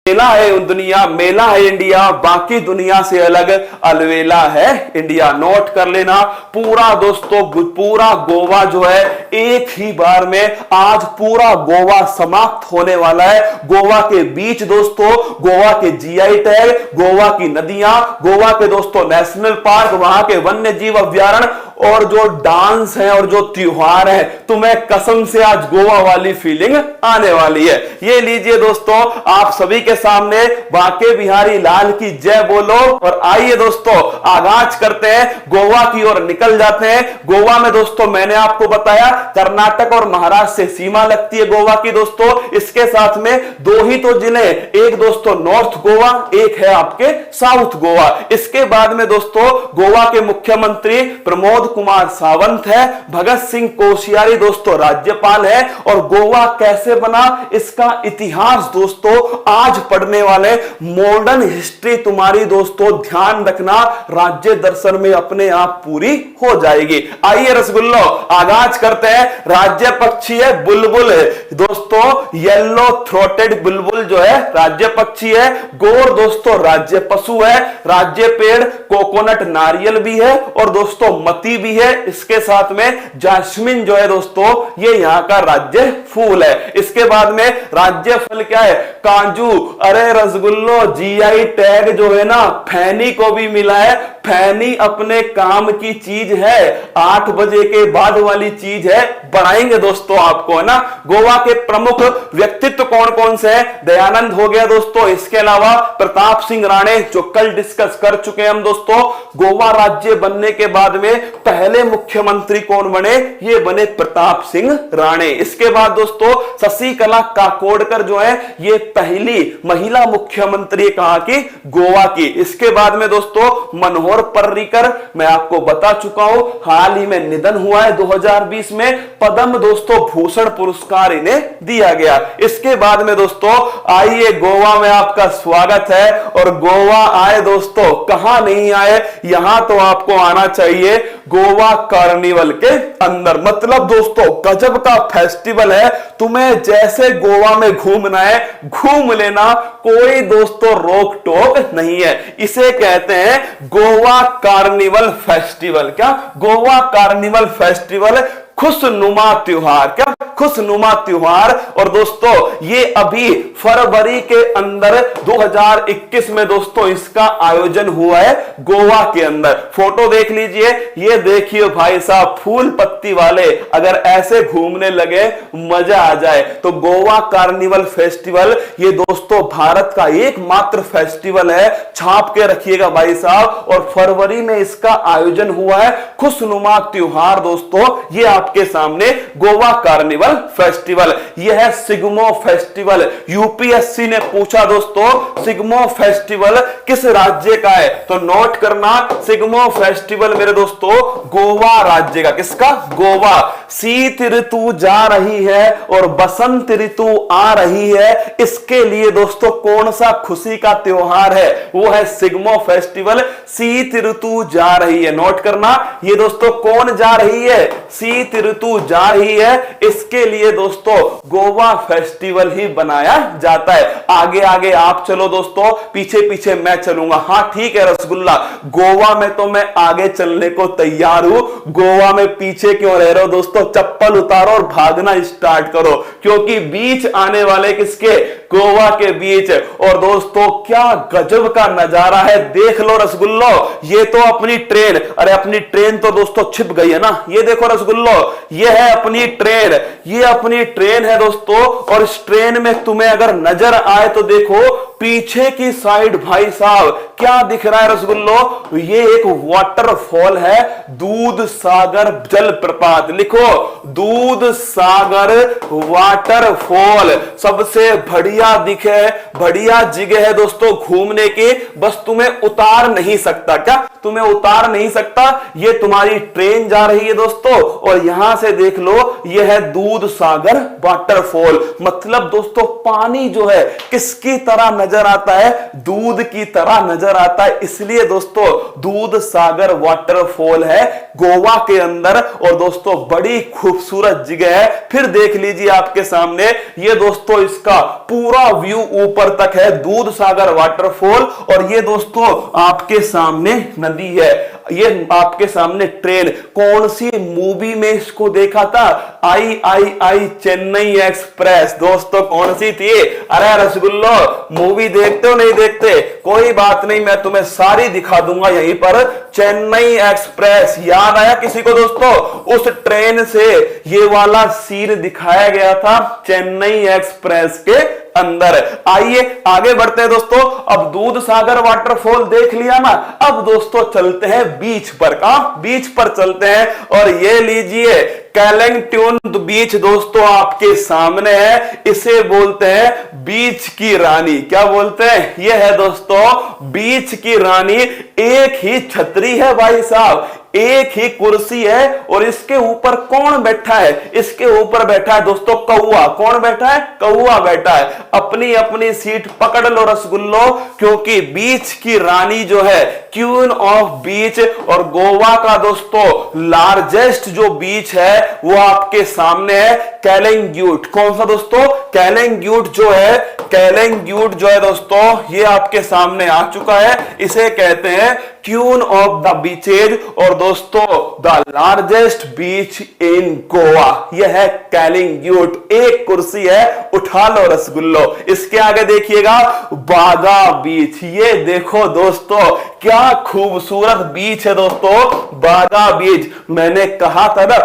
मेला है दुनिया, मेला है इंडिया, बाकी दुनिया से अलग अलवेला है इंडिया। नोट कर लेना पूरा दोस्तों, पूरा गोवा जो है एक ही बार में आज पूरा गोवा समाप्त होने वाला है। गोवा के बीच दोस्तों, गोवा के जीआई टैग, गोवा की नदियां, गोवा के दोस्तों नेशनल पार्क, वहां के वन्य जीव अभ्यारण्य और जो डांस है और जो त्योहार है, तुम्हें कसम से आज गोवा वाली फीलिंग आने वाली है। ये लीजिए दोस्तों, आप सभी के सामने बांके बिहारी लाल की जय बोलो। और आइए दोस्तों आगाज करते हैं, गोवा की ओर निकल जाते हैं। गोवा में दोस्तों मैंने आपको बताया कर्नाटक और महाराष्ट्र से सीमा लगती है गोवा की दोस्तों। इसके साथ में दो ही तो जिले, एक दोस्तों नॉर्थ गोवा, एक है आपके साउथ गोवा। इसके बाद में दोस्तों गोवा के मुख्यमंत्री प्रमोद कुमार सावंत है, भगत सिंह कोश्यारी दोस्तों राज्यपाल है। और गोवा कैसे बना इसका इतिहास दोस्तों आज पढ़ने वाले, मॉडर्न हिस्ट्री तुम्हारी दोस्तों ध्यान रखना, राज्य दर्शन में अपने आप पूरी हो जाएगी। आइए रसगुल्लो आगाज करते हैं। राज्य पक्षी है बुलबुल दोस्तों, येलो थ्रोटेड बुलबुल जो है राज्य पक्षी है। गोर दोस्तों राज्य पशु है। राज्य पेड़ कोकोनट नारियल भी है और दोस्तों मती भी है। इसके साथ में जैस्मिन जो है दोस्तों ये यहां का राज्य फूल है। इसके बाद में राज्य फल क्या है? काजू। अरे रसगुल्लो जीआई टैग जो है ना फैनी को भी मिला है। फैनी अपने काम की चीज है, 8 बजे के बाद वाली चीज है, बढ़ाएंगे दोस्तों आपको, है ना। गोवा के प्रमुख व्यक्तित्व कौन कौन से हैं? दयानंद हो गया दोस्तों, इसके अलावा प्रताप सिंह राणे जो कल डिस्कस कर चुके हैं हम दोस्तों। गोवा राज्य बनने के बाद में पहले मुख्यमंत्री कौन बने? ये बने प्रताप सिंह राणे। इसके बाद दोस्तों शशिकला काकोडकर जो है ये पहली महिला मुख्यमंत्री कहा कि गोवा की। इसके बाद में दोस्तों मनोहर पर्रिकर, मैं आपको बता चुका हूं हाल ही में निधन हुआ है 2020 में, पद्म दोस्तों भूषण पुरस्कार इन्हें दिया गया। इसके बाद में दोस्तों आइए गोवा में आपका स्वागत है। और गोवा आए दोस्तों, कहां नहीं आए, यहां तो आपको आना चाहिए गोवा कार्निवल के अंदर। मतलब दोस्तों गजब का फेस्टिवल है, तुम्हें जैसे गोवा में घूमना है घूम लेना, कोई दोस्तों रोक टोक नहीं है। इसे कहते हैं गोवा कार्निवल फेस्टिवल। क्या? गोवा कार्निवल फेस्टिवल, खुशनुमा त्योहार। क्या? खुशनुमा त्योहार। और दोस्तों ये अभी फरवरी के अंदर 2021 में दोस्तों इसका आयोजन हुआ है गोवा के अंदर। फोटो देख लीजिए, ये देखिए भाई साहब फूल पत्ती वाले, अगर ऐसे घूमने लगे मजा आ जाए। तो गोवा कार्निवल फेस्टिवल ये दोस्तों भारत का एकमात्र फेस्टिवल है, छाप के रखिएगा भाई साहब। और फरवरी में इसका आयोजन हुआ है खुशनुमा त्योहार दोस्तों, ये आपके सामने गोवा कार्निवल फेस्टिवल। यह है सिग्मो फेस्टिवल। यूपीएससी ने पूछा दोस्तों सिग्मो फेस्टिवल किस राज्य का है? तो नोट करना सिग्मो फेस्टिवल मेरे दोस्तों गोवा राज्य का। किसका? गोवा। शीत ऋतु जा रही है और बसंत ऋतु आ रही है, इसके लिए दोस्तों कौन सा खुशी का त्योहार है? वो है सिग्मो फेस्टिवल। शीत ऋतु जा रही है, नोट करना। ये दोस्तों कौन जा रही है? शीत ऋतु जा रही है, इसके लिए दोस्तों गोवा फेस्टिवल ही बनाया जाता है। आगे आगे आप चलो दोस्तों, पीछे पीछे मैं चलूंगा। हाँ ठीक है रसगुल्ला, गोवा में तो मैं आगे चलने को तैयार हूं, गोवा में पीछे क्यों रह रहे हो दोस्तों? चप्पल उतारो और भागना स्टार्ट करो, क्योंकि बीच आने वाले किसके? गोवा के बीच। और दोस्तों क्या गजब का नजारा है, देख लो रसगुल्लो। ये तो अपनी ट्रेन, अरे अपनी ट्रेन तो दोस्तों छिप गई है ना, ये देखो रसगुल्लो, ये है अपनी ट्रेन, ये अपनी ट्रेन है दोस्तों। और इस ट्रेन में तुम्हें अगर नजर आए तो देखो पीछे की साइड भाई साहब क्या दिख रहा है रसगुल्लो? ये एक वाटरफॉल है, दूध सागर जलप्रपात। लिखो दूध सागर वाटरफॉल, सबसे बढ़िया दिखे, बढ़िया जगह है दोस्तों घूमने की। बस तुम्हें उतार नहीं सकता, क्या तुम्हें उतार नहीं सकता? ये तुम्हारी ट्रेन जा रही है दोस्तों और यहां से देख लो यह है दूध सागर वाटरफॉल। मतलब दोस्तों पानी जो है किसकी तरह नजर नजर आता है, दूध की तरह नजर आता है। इसलिए दोस्तों दूध सागर वाटरफॉल है गोवा के अंदर, और दोस्तों बड़ी खूबसूरत जगह है। फिर देख लीजिए आपके सामने, ये दोस्तों इसका पूरा व्यू ऊपर तक है, दूध सागर वाटरफॉल। और ये दोस्तों आपके सामने नदी है, ये आपके सामने ट्रेन। कौन सी मूवी में इसको देखा था? आई चेन्नई एक्सप्रेस। दोस्तों कौन सी थी? अरे रसगुल्लो, मूवी देखते हो नहीं देखते? कोई बात नहीं, मैं तुम्हें सारी दिखा दूंगा यहीं पर। चेन्नई एक्सप्रेस याद आया किसी को दोस्तों? उस ट्रेन से ये वाला सीन दिखाया गया था चेन्नई एक्सप्रेस के अंदर। आइए आगे बढ़ते हैं दोस्तों। अब दूध सागर वाटरफॉल देख लिया ना, अब दोस्तों चलते हैं बीच पर। कहां? बीच पर चलते हैं। और ये लीजिए कैलेंगट्यून बीच दोस्तों आपके सामने है। इसे बोलते हैं बीच की रानी। क्या बोलते हैं? ये है दोस्तों बीच की रानी। एक ही छतरी है भाई साहब, एक ही कुर्सी है, और इसके ऊपर कौन बैठा है? इसके ऊपर बैठा है दोस्तों कौवा। कौन बैठा है? कौवा बैठा है। अपनी अपनी सीट पकड़ लो रसगुल्लो, क्योंकि बीच की रानी जो है, क्वीन ऑफ बीच, और गोवा का दोस्तों लार्जेस्ट जो बीच है वो आपके सामने है, कैलेंग्यूट। कौन सा दोस्तों? कैलेंग्यूट जो है, कैलेंग्यूट जो है दोस्तों ये आपके सामने आ चुका है। इसे कहते हैं क्वीन ऑफ द बीचेज, और दोस्तों द लार्जेस्ट बीच इन गोवा। यह है कैलिंग्यूट। एक कुर्सी है, उठा लो रसगुल्लो। इसके आगे देखिएगा बागा बीच। ये देखो दोस्तों क्या खूबसूरत बीच है दोस्तों, बागा बीच। मैंने कहा था ना,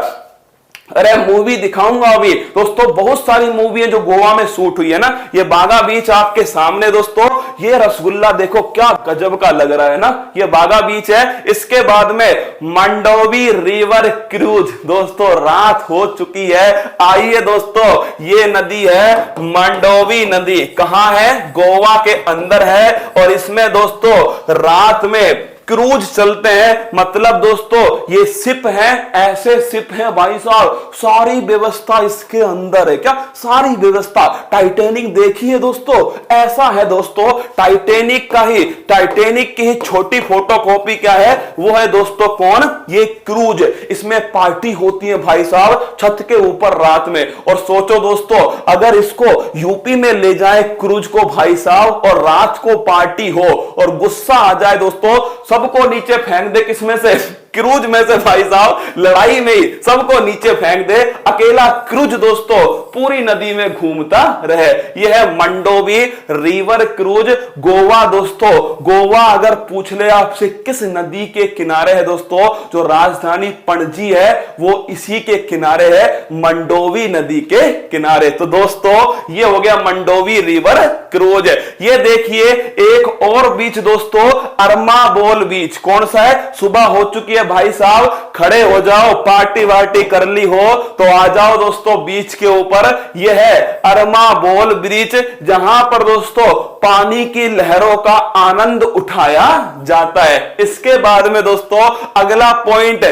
अरे मूवी दिखाऊंगा अभी दोस्तों, बहुत सारी मूवी है जो गोवा में शूट हुई है ना। ये बागा बीच आपके सामने दोस्तों। ये रसगुल्ला देखो क्या गजब का लग रहा है ना, ये बागा बीच है। इसके बाद में मंडोवी रिवर क्रूज। दोस्तों रात हो चुकी है, आइए दोस्तों, ये नदी है मंडोवी नदी। कहां है? गोवा के अंदर है। और इसमें दोस्तों रात में क्रूज चलते हैं। मतलब दोस्तों ये शिप है, ऐसे शिप है भाई साहब, सारी व्यवस्था इसके अंदर है। क्या सारी व्यवस्था? टाइटैनिक देखी है दोस्तों, ऐसा है दोस्तों टाइटैनिक का ही, टाइटैनिक की ही छोटी फोटोकॉपी क्या है वो है दोस्तों कौन? ये क्रूज। इसमें पार्टी होती है भाई साहब छत के ऊपर रात में। और सोचो दोस्तों अगर इसको यूपी में ले जाए क्रूज को भाई साहब, और रात को पार्टी हो और गुस्सा आ जाए दोस्तों, सबको नीचे फेंक दे, किसमें से? क्रूज में से भाई साहब, लड़ाई में ही सबको नीचे फेंक दे, अकेला क्रूज दोस्तों पूरी नदी में घूमता रहे। यह है मंडोवी रिवर क्रूज गोवा दोस्तों। गोवा अगर पूछ ले आपसे किस नदी के किनारे है दोस्तों, जो राजधानी पणजी है वो इसी के किनारे है, मंडोवी नदी के किनारे। तो दोस्तों ये हो गया मंडोवी रिवर क्रूज। ये देखिए एक और बीच दोस्तों, अरमाबोल बीच। कौन सा है? सुबह हो चुकी है भाई साहब, खड़े हो जाओ, पार्टी वार्टी कर ली हो तो आ जाओ दोस्तों बीच के ऊपर। यह है अरमाबोल ब्रिज, जहां पर दोस्तों पानी की लहरों का आनंद उठाया जाता है। इसके बाद में दोस्तों अगला पॉइंट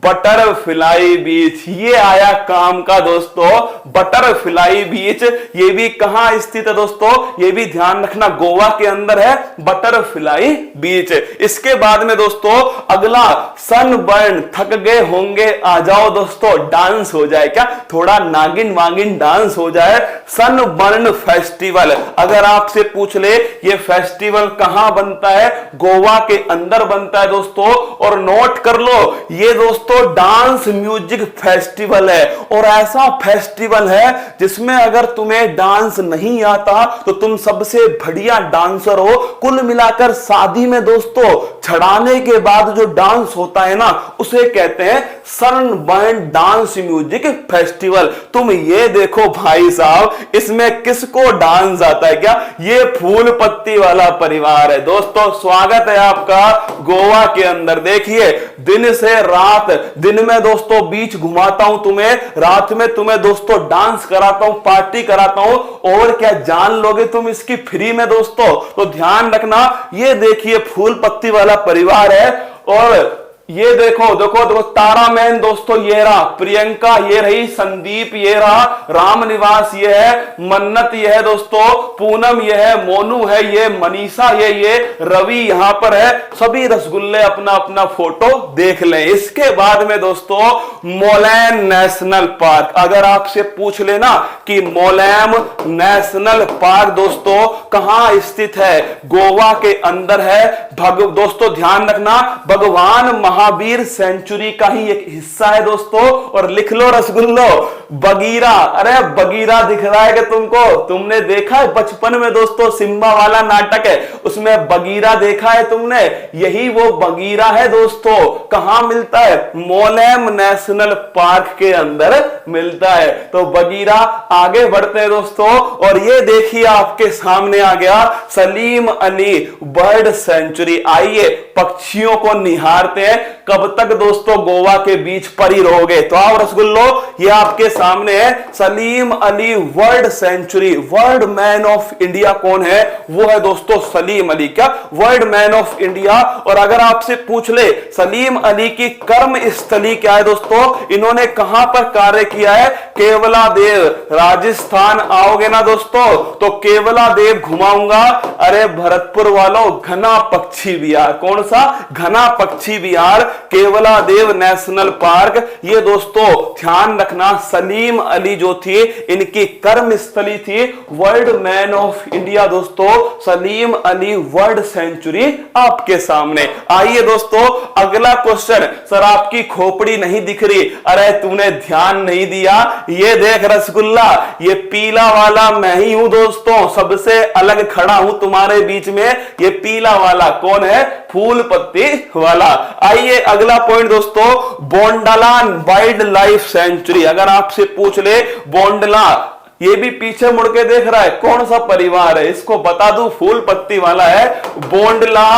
बटरफ्लाई बीच। ये आया काम का दोस्तों, बटरफ्लाई बीच। ये भी कहां स्थित है दोस्तों? ये भी ध्यान रखना गोवा के अंदर है बटरफ्लाई बीच। इसके बाद में दोस्तों अगला सनबर्न। थक गए होंगे, आ जाओ दोस्तों, डांस हो जाए। क्या थोड़ा नागिन वागिन डांस हो जाए। सनबर्न फेस्टिवल, अगर आपसे पूछ ले ये फेस्टिवल कहां बनता है, गोवा के अंदर बनता है दोस्तों। और नोट कर लो ये दोस्तों डांस म्यूजिक फेस्टिवल है, और ऐसा फेस्टिवल है जिसमें अगर तुम्हें डांस नहीं आता तो तुम सबसे बढ़िया डांसर हो। कुल मिलाकर शादी में दोस्तों छड़ाने के बाद जो डांस होता है ना उसे कहते हैं सनबर्न डांस म्यूजिक फेस्टिवल। तुम ये देखो भाई साहब, इसमें किसको डांस आता है? क्या ये फूल पत्ती वाला परिवार है दोस्तों। स्वागत है आपका गोवा के अंदर। देखिए दिन से रात, दिन में दोस्तों बीच घुमाता हूं तुम्हें, रात में तुम्हें दोस्तों डांस कराता हूं, पार्टी कराता हूं, और क्या जान लोगे तुम इसकी फ्री में दोस्तों। तो ध्यान रखना, ये देखिए फूल पत्ती वाला परिवार है, और ये देखो देखो देखो तारा मैन दोस्तों ये रहा, प्रियंका ये रही, संदीप ये रहा, राम निवास ये है, मन्नत ये है दोस्तों, पूनम ये है, मोनू है, ये मनीषा ये रवि यहां पर है। सभी रसगुल्ले अपना अपना फोटो देख लें। इसके बाद में दोस्तों मोलैम नेशनल पार्क, अगर आपसे पूछ लेना कि मोलैम नेशनल पार्क दोस्तों कहां स्थित है, गोवा के अंदर है। दोस्तों ध्यान रखना भगवान महावीर सेंचुरी का ही एक हिस्सा है दोस्तों। और लिख लो रसगुल्लो बगीरा, अरे बगीरा दिख रहा है कि तुमको, तुमने देखा है बचपन में दोस्तों सिम्बा वाला नाटक है उसमें बगीरा देखा है तुमने, यही वो बगीरा है दोस्तों। कहां मिलता है, मोलैम नेशनल पार्क के अंदर मिलता है। तो बगीरा, आगे बढ़ते हैं दोस्तों और ये देखिए आपके सामने आ गया सलीम अली बर्ड सेंचुरी। आइए पक्षियों को निहारते हैं। कब तक दोस्तों गोवा के बीच पर ही रहोगे, तो आओ रसगुल्लो ये आपके सामने है Salim Ali world century. World man of India कौन है, वो है दोस्तों सलीम अली, क्या वर्ल्ड मैन ऑफ इंडिया। और अगर आपसे पूछ ले सलीम अली की कर्म स्थली क्या है दोस्तों, इन्होंने कहां पर कार्य किया है, केवला देव। राजस्थान आओगे ना दोस्तों तो केवला देव घुमाऊंगा। अरे भरतपुर वालों घना पक्षी विहार, कौन सा, घना पक्षी विहार केवला देव नेशनल पार्क। ये दोस्तों ध्यान रखना सलीम अली जो थी इनकी कर्म स्थली थी वर्ल्ड मैन ऑफ इंडिया दोस्तों सलीम अली वर्ल्ड सेंचुरी आपके सामने। आइए दोस्तों अगला क्वेश्चन। सर आपकी खोपड़ी नहीं दिख रही, अरे तूने ध्यान नहीं दिया, ये देख रसगुल्ला, ये पीला वाला मैं ही हूं दोस्तों, सबसे अलग खड़ा हूं तुम्हारे बीच में। ये पीला वाला कौन है, फूल पत्ती वाला। आइए अगला पॉइंट दोस्तों, बोंडला वाइल्ड लाइफ सेंचुरी। अगर आपसे पूछ ले बोंडला, ये भी पीछे मुड़ के देख रहा है, कौन सा परिवार है, इसको बता दूं, फूल पत्ती वाला है। बोंडला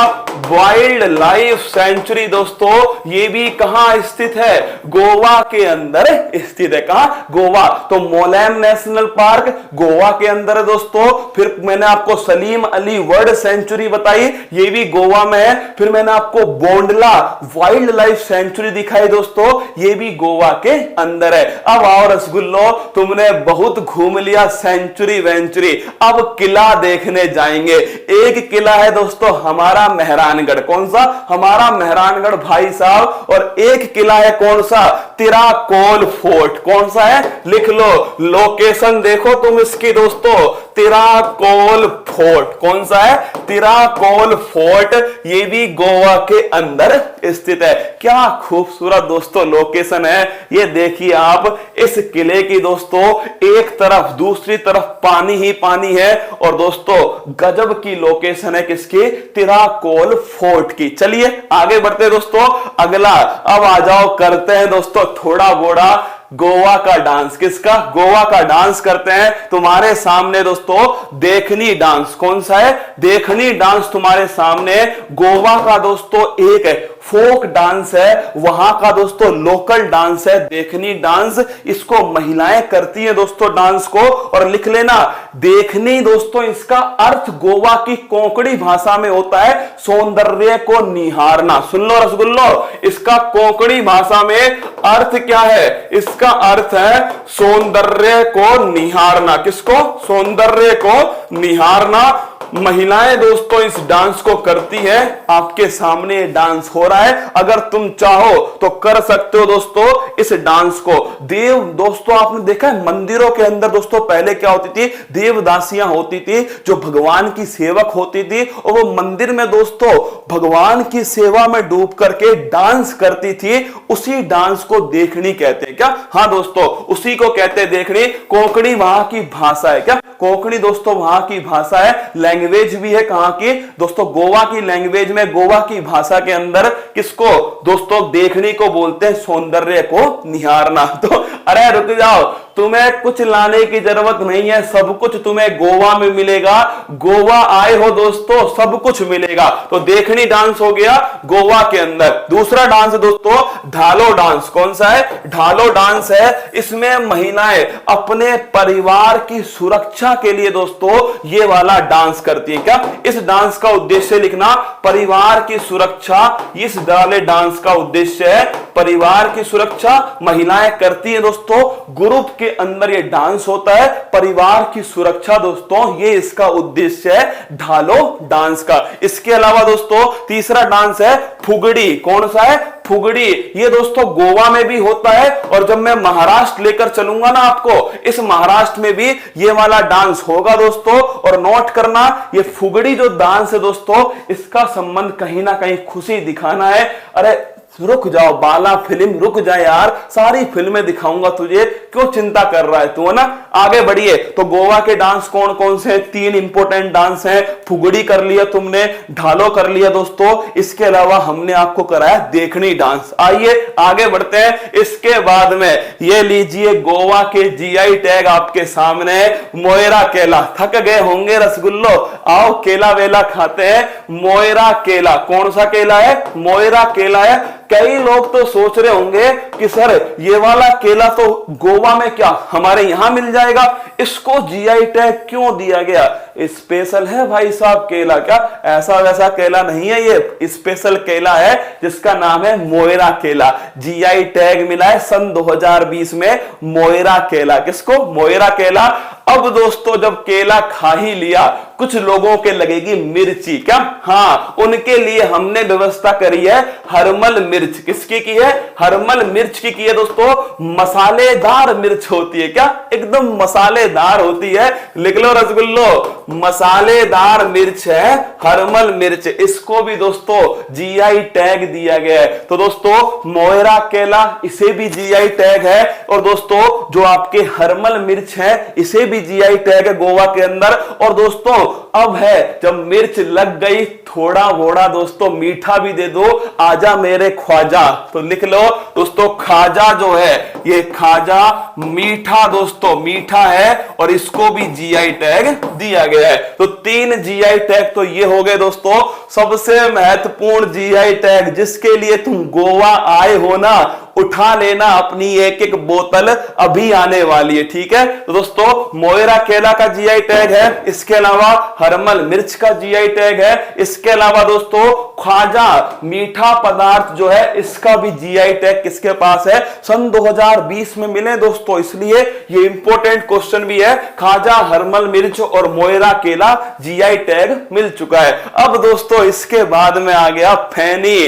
वाइल्ड लाइफ सेंचुरी दोस्तों ये भी कहां स्थित है, गोवा के अंदर स्थित है। कहां, गोवा। तो मोलैम नेशनल पार्क गोवा के अंदर है दोस्तों। फिर मैंने आपको सलीम अली वर्ल्ड सेंचुरी बताई, ये भी गोवा में है। फिर मैंने आपको बोंडला वाइल्ड लाइफ सेंचुरी दिखाई दोस्तों, ये भी गोवा के अंदर है। अब आओ रसगुल्लो, तुमने बहुत घूम लिया सेंचुरी वेंचुरी, अब किला देखने जाएंगे। एक किला है दोस्तों हमारा मेहरानगढ़, कौन सा, हमारा मेहरानगढ़ भाई साहब। और एक किला है कौन सा, तिराकोल फोर्ट, कौन सा है, लिख लो, लोकेशन देखो तुम इसकी दोस्तों, तिराकोल फोर्ट, कौन सा है, तिराकोल फोर्ट, ये भी गोवा के अंदर स्थित है। क्या खूबसूरत दोस्तों लोकेशन है। ये देखिए आप इस किले की दोस्तों, एक तरफ दूसरी तरफ पानी ही पानी है। और दोस्तों गजब की लोकेशन है किसकी, तिराकोल फोर्ट की। चलिए आगे बढ़ते हैं दोस्तों, अगला अब आ जाओ, करते हैं दोस्तों थोड़ा बोड़ा गोवा का डांस। किसका, गोवा का डांस करते हैं तुम्हारे सामने दोस्तों। देखनी डांस, कौन सा है, देखनी डांस तुम्हारे सामने। गोवा का दोस्तों एक है फोक डांस है, वहां का दोस्तों लोकल डांस है देखनी डांस। इसको महिलाएं करती हैं दोस्तों डांस को। और लिख लेना देखनी दोस्तों, इसका अर्थ गोवा की कोंकणी भाषा में होता है सौंदर्य को निहारना। सुन लो रसगुल्लो, इसका कोंकणी भाषा में अर्थ क्या है, इसका अर्थ है सौंदर्य को निहारना। किसको, सौंदर्य को निहारना। महिलाएं दोस्तों इस डांस को करती हैं, आपके सामने डांस हो रहा है। अगर तुम चाहो तो कर सकते हो दोस्तों इस डांस को। देव दोस्तों आपने देखा है मंदिरों के अंदर दोस्तों पहले क्या होती थी, देवदासियां होती थी जो भगवान की सेवक होती थी, और वो मंदिर में दोस्तों भगवान की सेवा में डूब करके डांस करती थी। उसी डांस को देखनी कहते हैं क्या, हाँ दोस्तों उसी को कहते हैं देखनी। कोंकणी वहां की भाषा है, क्या कोंकणी दोस्तों वहां की भाषा है, लैंग्वेज भी है कहां की दोस्तों, गोवा की लैंग्वेज में, गोवा की भाषा के अंदर किसको दोस्तों देखने को बोलते हैं सौंदर्य को निहारना। तो अरे रुक जाओ, तुम्हें कुछ लाने की जरूरत नहीं है, सब कुछ तुम्हें गोवा में मिलेगा। गोवा आए हो दोस्तों, सब कुछ मिलेगा। तो देखनी डांस हो गया गोवा के अंदर। दूसरा डांस है दोस्तों ढालो डांस। कौन सा है? ढालो डांस है। इसमें महिलाएं अपने परिवार की सुरक्षा के लिए दोस्तों ये वाला डांस करती है। क्या इस डांस का उद्देश्य लिखना, परिवार की सुरक्षा। इस वाले डांस का उद्देश्य है परिवार की सुरक्षा। महिलाएं करती है दोस्तों, ग्रुप के अंदर ये डांस होता है, परिवार की सुरक्षा दोस्तों, ये इसका उद्देश्य है ढालो डांस का। इसके अलावा दोस्तों तीसरा डांस है फुगड़ी। कौन सा है? फुगड़ी। ये दोस्तों गोवा में भी होता है, और जब मैं महाराष्ट्र लेकर चलूंगा ना आपको, इस महाराष्ट्र में भी ये वाला डांस होगा दोस्तों। और नोट करना, ये फुगड़ी जो डांस है दोस्तों, इसका संबंध कहीं ना कहीं खुशी दिखाना है। अरे रुक जाओ बाला, फिल्म रुक जाए यार, सारी फिल्में दिखाऊंगा तुझे, क्यों चिंता कर रहा है तू, है ना। आगे बढ़िए। तो गोवा के डांस कौन कौन से? 3 इंपॉर्टेंट डांस हैं। फुगड़ी कर लिया तुमने, ढालो कर लिया दोस्तों, इसके अलावा हमने आपको कराया देखनी डांस। आइए आगे बढ़ते हैं। इसके बाद में ये लीजिए गोवा के जीआई टैग आपके सामने, मोयरा केला। थक गए होंगे रसगुल्लो, आओ केला वेला खाते हैं। मोयरा केला, कौन सा केला है? मोयरा केला है। कई लोग तो सोच रहे होंगे कि सर ये वाला केला तो गोवा में क्या हमारे यहां मिल जाएगा, इसको जीआई टैग क्यों दिया गया? स्पेशल है भाई साहब केला, क्या ऐसा वैसा केला नहीं है, ये स्पेशल केला है जिसका नाम है मोयरा केला। जीआई टैग मिला है सन 2020 में मोयरा केला। किसको? मोयरा केला। अब दोस्तों जब केला खा ही लिया, कुछ लोगों के लगेगी मिर्ची। क्या? हाँ, उनके लिए हमने व्यवस्था करी है हरमल मिर्च। किसकी की है? हरमल मिर्च की है दोस्तों। मसालेदार मिर्च होती है। क्या? एकदम मसालेदार होती है। लिख लो रसगुल्लो, मसालेदार मिर्च है हरमल मिर्च। इसको भी दोस्तों जीआई टैग दिया गया है। तो दोस्तों मोयरा केला, इसे भी जीआई टैग है। और दोस्तों जो आपके हरमल मिर्च है, इसे भी जीआई टैग है गोवा के अंदर। और दोस्तों अब है जब मिर्च लग गई, थोड़ा वोड़ा दोस्तों मीठा भी दे दो, आजा मेरे ख्वाजा। तो लिख लो दोस्तों, खाजा जो है ये खाजा मीठा दोस्तों, मीठा है, और इसको भी जीआई टैग दिया गया है। तो 3 जीआई टैग तो ये हो गए दोस्तों। सबसे महत्वपूर्ण जीआई टैग, जिसके लिए तुम गोवा आए हो ना, उठा लेना अपनी एक एक बोतल, अभी आने वाली है। ठीक है। तो दोस्तों मोयरा केला का जीआई टैग है, इसके अलावा हरमल मिर्च का जीआई टैग है, इसके अलावा दोस्तों ख्वाजा मीठा पदार्थ जो है, इसका भी जीआई टैग किसके पास है? सन 2020 में मिले दोस्तों। इसलिए ये इंपॉर्टेंट क्वेश्चन भी है। खाजा, हरमल मिर्च और मोयरा केला जीआई टैग मिल चुका है। अब दोस्तों इसके बाद में आ गया फैनी।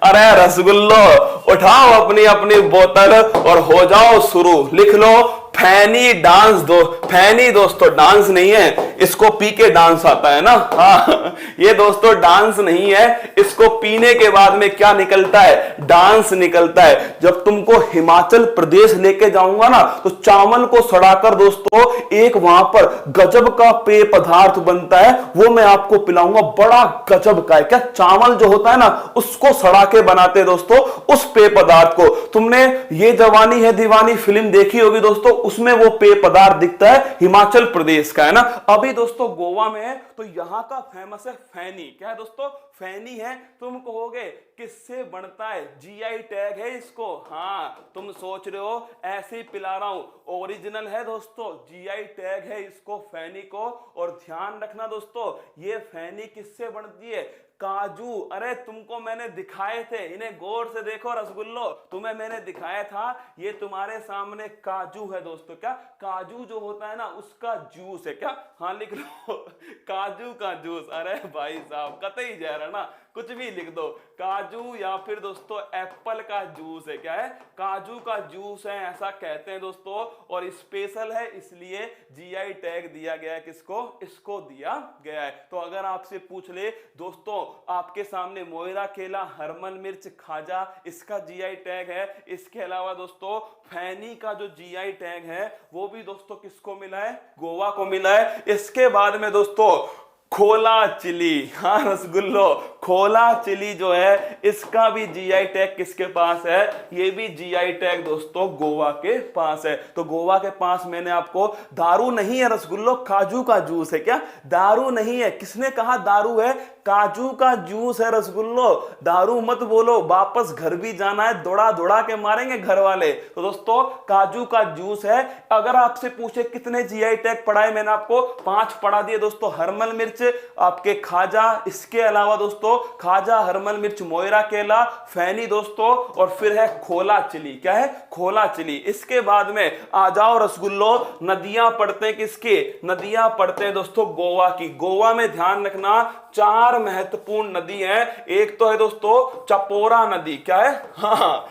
अरे रसगुल्लो, उठाओ अपनी अपनी बोतल और हो जाओ शुरू। लिख लो फैनी डांस। फैनी दोस्तों डांस नहीं है, इसको पी के डांस आता है ना। हाँ, ये दोस्तों डांस नहीं है, इसको पीने के बाद में क्या निकलता है? डांस निकलता है। जब तुमको हिमाचल प्रदेश लेके जाऊंगा ना, तो चावल को सड़ाकर दोस्तों एक वहां पर गजब का पेय पदार्थ बनता है, वो मैं आपको पिलाऊंगा। बड़ा गजब का है। क्या? चावल जो होता है ना, उसको सड़ा के बनाते हैं दोस्तों उस पेय पदार्थ को। तुमने ये जवानी है दीवानी फिल्म देखी होगी दोस्तों, उसमें वो पेय पदार्थ दिखता है, हिमाचल प्रदेश का है ना। अभी दोस्तों गोवा में है, तो यहां का फेमस है फैनी। क्या है दोस्तों? फैनी है। तुम कहोगे किससे बनता है? जीआई टैग है इसको। हाँ, तुम सोच रहे हो ऐसे ही पिला रहा हूं, ओरिजिनल है दोस्तों, जीआई टैग है इसको, फैनी को। और ध्यान रखना दोस्तों, ये फैनी किससे बनती है? काजू। अरे तुमको मैंने दिखाए थे, इन्हें गौर से देखो रसगुल्लो, तुम्हें मैंने दिखाया था, ये तुम्हारे सामने काजू है दोस्तों। क्या? काजू जो होता है ना, उसका जूस है। क्या? हाँ लिख लो काजू का जूस। अरे भाई साहब कतई जा रहा ना, कुछ भी लिख दो, काजू या फिर दोस्तों एप्पल का जूस है। क्या है? काजू का जूस है, ऐसा कहते हैं दोस्तों। और स्पेशल है, इसलिए जीआई टैग दिया गया है। किसको? इसको दिया गया है। तो अगर आपसे पूछ ले दोस्तों, आपके सामने मोयरा केला, हरमल मिर्च, खाजा, इसका जीआई टैग है। इसके अलावा दोस्तों फैनी का जो जीआई टैग है, वो भी दोस्तों किसको मिला है? गोवा को मिला है। इसके बाद में दोस्तों खोला चिली। हाँ रसगुल्लो, खोला चिली जो है इसका भी जीआई टैग किसके पास है? ये भी जीआई टैग दोस्तों गोवा के पास है। तो गोवा के पास मैंने आपको, दारू नहीं है रसगुल्लो, काजू का जूस है। क्या दारू नहीं है? किसने कहा दारू है? काजू का जूस है रसगुल्लो। दारू मत बोलो, वापस घर भी जाना है, दौड़ा दौड़ा के मारेंगे घर वाले। तो दोस्तों काजू का जूस है। अगर आपसे पूछे कितने जीआई टैग पढ़ाए, मैंने आपको 5 पढ़ा दिए दोस्तों। हरमल मिर्च, आपके खाजा, इसके अलावा दोस्तों खाजा, हरमल मिर्च, मोयरा केला, फैनी दोस्तों, और फिर है खोला चिली। क्या है? खोला चिली। इसके बाद में आ जाओ रसगुल्लो, नदियां पढ़ते हैं किसकी? नदियां पढ़ते हैं दोस्तों गोवा की। गोवा में ध्यान रखना 4 महत्वपूर्ण नदी हैं। एक तो है दोस्तों चपोरा नदी। क्या है? हाँ,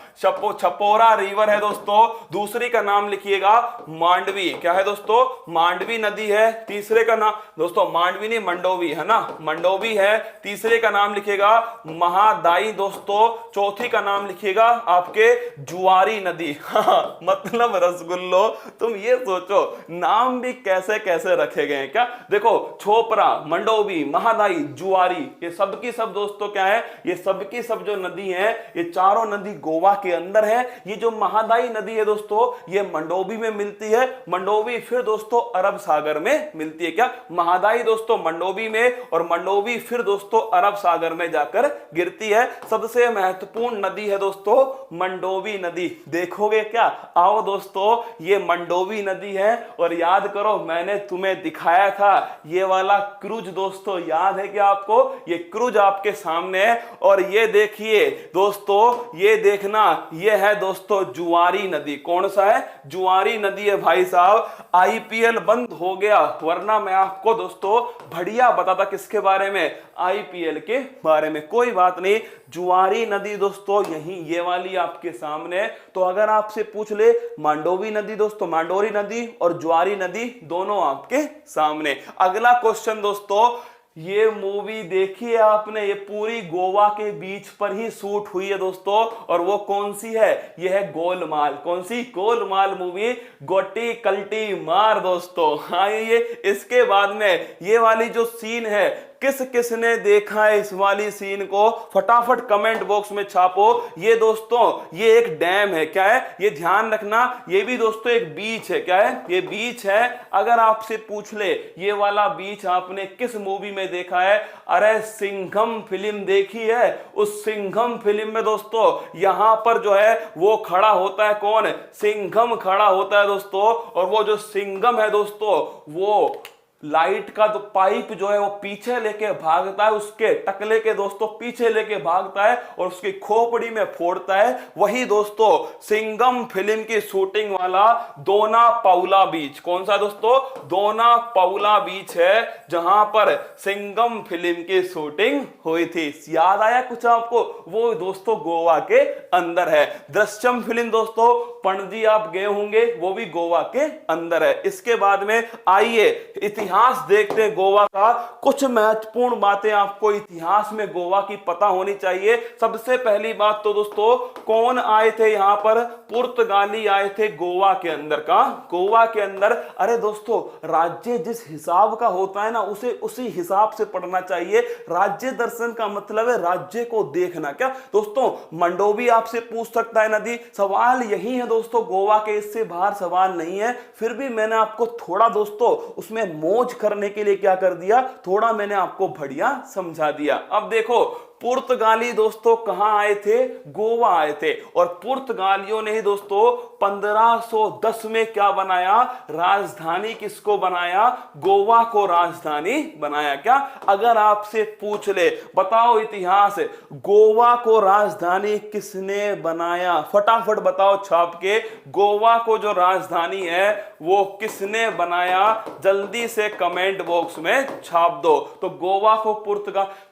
छपोरा रिवर है दोस्तों। दूसरी का नाम लिखिएगा मांडवी। क्या है दोस्तों? मांडवी नदी है। तीसरे का नाम दोस्तों मांडवी नहीं, मंडोवी है ना, मंडोवी है। तीसरे का नाम लिखिएगा महादाई दोस्तों। चौथी का नाम लिखिएगा आपके जुआरी नदी। हाँ, मतलब रसगुल्लो तुम ये सोचो नाम भी कैसे कैसे रखे गए हैं। क्या देखो, छोपरा, मंडोवी, महादाई, जुआरी, ये सब की सब दोस्तों क्या है? ये सब की सब जो नदी है, ये चारों नदी गोवा के अंदर है। ये जो महादाई नदी है दोस्तों, ये मंडोवी में मिलती है। मंडोवी फिर दोस्तों अरब सागर में मिलती है। क्या? महादाई दोस्तों मंडोवी में, और मंडोवी फिर दोस्तों अरब सागर में जाकर गिरती है। सबसे महत्वपूर्ण नदी है दोस्तों मंडोवी नदी। देखोगे क्या? आओ दोस्तों, ये मंडोवी नदी है। और याद करो, मैंने तुम्हें दिखाया था ये वाला क्रूज दोस्तों, याद है क्या आपको? ये क्रूज आपके सामने है। और ये देखिए दोस्तों, ये देखना, ये है दोस्तों जुआरी नदी। कौन सा है? जुआरी नदी है भाई साहब। आईपीएल बंद हो गया, वरना मैं आपको दोस्तों बढ़िया बताता किसके बारे में? आईपीएल के बारे में। कोई बात नहीं, जुआरी नदी दोस्तों यही ये वाली आपके सामने। तो अगर आपसे पूछ ले मांडोवी नदी दोस्तों, मांडोरी नदी और जुआरी नदी दोनों आपके सामने। अगला क्वेश्चन दोस्तों, ये मूवी देखी है आपने? ये पूरी गोवा के बीच पर ही शूट हुई है दोस्तों। और वो कौन सी है? ये है गोलमाल। कौन सी? गोलमाल मूवी। गोटी कल्टी मार दोस्तों। हाँ, ये इसके बाद में ये वाली जो सीन है, किस किसने देखा है इस वाली सीन को? फटाफट कमेंट बॉक्स में छापो। ये दोस्तों ये एक डैम है। क्या है? ये ध्यान रखना, ये भी दोस्तों एक बीच है। क्या है? ये बीच है। अगर आपसे पूछ ले ये वाला बीच आपने किस मूवी में देखा है? अरे सिंघम फिल्म देखी है। उस सिंघम फिल्म में दोस्तों यहां पर जो है वो खड़ा होता है। कौन? सिंघम खड़ा होता है दोस्तों। और वो जो सिंघम है दोस्तों, वो लाइट का तो पाइप जो है वो पीछे लेके भागता है, उसके टकले के दोस्तों पीछे लेके भागता है और उसकी खोपड़ी में फोड़ता है। वही दोस्तों सिंघम फिल्म की शूटिंग वाला दोना पाउला बीच। कौन सा दोस्तों? दोना पाउला बीच है, जहां पर सिंघम फिल्म की शूटिंग हुई थी। याद आया कुछ आपको? वो दोस्तों गोवा के अंदर है। दृश्यम फिल्म दोस्तों पणजी आप गए होंगे, वो भी गोवा के अंदर है। इसके बाद में आइए इतिहास देखते हैं गोवा का। कुछ महत्वपूर्ण बातें आपको इतिहास में गोवा की पता होनी चाहिए। सबसे पहली बात तो दोस्तों, कौन आए थे यहां पर? पुर्तगाली आए थे गोवा के अंदर। का गोवा के अंदर? अरे दोस्तों राज्य जिस हिसाब का होता है ना, उसे उसी हिसाब से पढ़ना चाहिए। राज्य दर्शन का मतलब है राज्य को देखना। क्या दोस्तों? मंडोवी आपसे पूछ सकता है नदी। सवाल यही है दोस्तों, गोवा के इससे बाहर सवाल नहीं है। फिर भी मैंने आपको थोड़ा दोस्तों उसमें मौज करने के लिए क्या कर दिया, थोड़ा मैंने आपको बढ़िया समझा दिया। अब देखो पुर्तगाली दोस्तों कहां आए थे? गोवा आए थे। और पुर्तगालियों ने ही दोस्तों 1510 में क्या बनाया? राजधानी किसको बनाया? गोवा को राजधानी बनाया। क्या अगर आपसे पूछ ले बताओ इतिहास, गोवा को राजधानी किसने बनाया? फटाफट बताओ छाप के, गोवा को जो राजधानी है वो किसने बनाया? जल्दी से कमेंट बॉक्स में छाप दो। तो गोवा को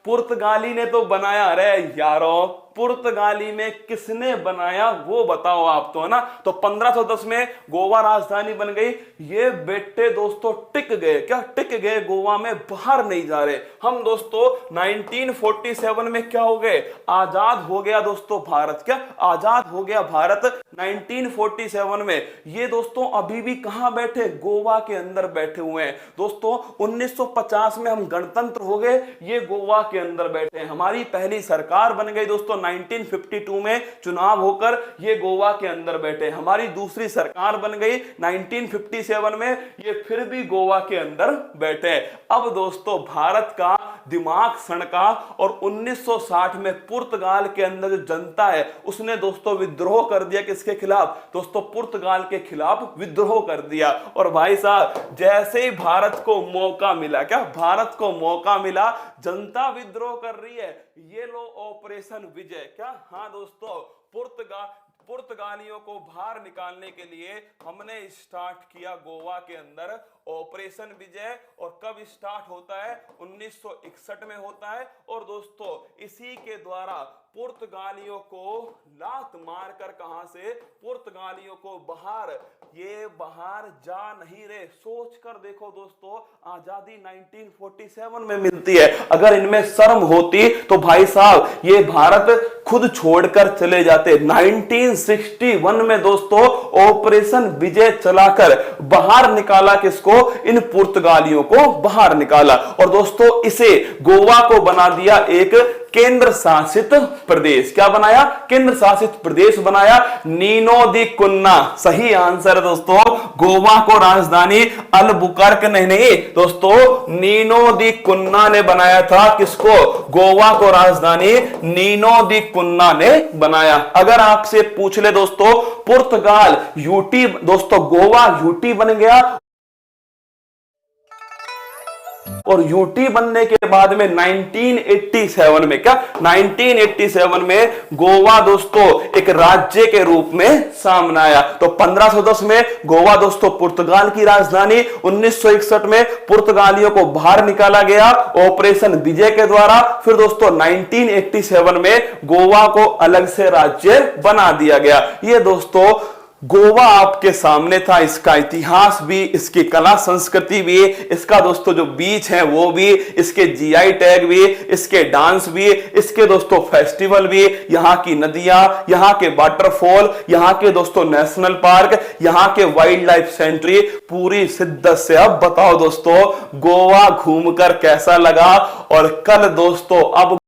पुर्तगाली ने तो बनाया। अरे यारों पुर्तगाली में किसने बनाया वो बताओ आप तो, है ना। तो 1510 में गोवा राजधानी बन गई। ये बेटे दोस्तों टिक गए। क्या टिक गए? गोवा में बाहर नहीं जा रहे। हम दोस्तों 1947 में क्या हो गए? आजाद हो गया दोस्तों भारत। क्या आजाद हो गया भारत 1947 में। ये दोस्तों अभी भी कहां बैठे? गोवा के अंदर बैठे हुए हैं दोस्तों। 1950 में हम गणतंत्र हो गए, ये गोवा के अंदर बैठे हैं। हमारी पहली सरकार बन गई दोस्तों 1952 में चुनाव होकर ये गोवा के अंदर बैठे। हमारी दूसरी सरकार बन गई 1957 में, ये फिर भी गोवा के अंदर बैठे। अब दोस्तों भारत का दिमाग सनका और 1960 में पुर्तगाल के अंदर जो जनता है उसने दोस्तों विद्रोह कर दिया। किसके खिलाफ दोस्तों? पुर्तगाल के खिलाफ विद्रोह कर दिया। और भाई साहब जैसे ही भारत को मौका मिला, क्या भारत को मौका मिला, जनता विद्रोह कर रही है, ये लो ऑपरेशन विजय। क्या? हाँ दोस्तों, पुर्तगालियों को बाहर निकालने के लिए हमने स्टार्ट किया गोवा के अंदर ऑपरेशन विजय। और कब स्टार्ट होता है? 1961 में होता है। और दोस्तों इसी के द्वारा पुर्तगालियों को लात मारकर, कहां से? पुर्तगालियों को बाहर, ये बाहर जा नहीं रहे। सोच कर देखो दोस्तों, आजादी 1947 में मिलती है। अगर इनमें शर्म होती तो भाई साहब ये भारत खुद छोड़कर चले जाते। 1961 में दोस्तों ऑपरेशन विजय चलाकर बाहर निकाला। किसको? इन पुर्तगालियों को बाहर निकाला। और दोस्तों इसे गोवा को बना दिया एक केंद्र शासित प्रदेश। क्या बनाया? केंद्र शासित प्रदेश बनाया। नीनो दी कुन्ना सही आंसर है दोस्तों। गोवा को राजधानी अलबुकर्क नहीं दोस्तों, नीनो दी कुन्ना ने बनाया था। किसको? गोवा को राजधानी नीनो दी कुन्ना ने बनाया। अगर आपसे पूछ ले दोस्तों पुर्तगाल यूटी, दोस्तों गोवा यूटी बन गया और यूटी बनने के बाद में 1987 में, क्या 1987 में गोवा दोस्तों एक राज्य के रूप में सामने आया। तो 1510 में गोवा दोस्तों पुर्तगाल की राजधानी, 1961 में पुर्तगालियों को बाहर निकाला गया ऑपरेशन विजय के द्वारा। फिर दोस्तों 1987 में गोवा को अलग से राज्य बना दिया गया। ये दोस्तों गोवा आपके सामने था। इसका इतिहास भी, इसकी कला संस्कृति भी, इसका दोस्तों जो बीच है वो भी, इसके जीआई टैग भी, इसके डांस भी, इसके दोस्तों फेस्टिवल भी, यहाँ की नदियां, यहाँ के वाटरफॉल, यहाँ के दोस्तों नेशनल पार्क, यहाँ के वाइल्ड लाइफ सेंचुरी, पूरी शिद्दत से। अब बताओ दोस्तों गोवा घूमकर कैसा लगा? और कल दोस्तों अब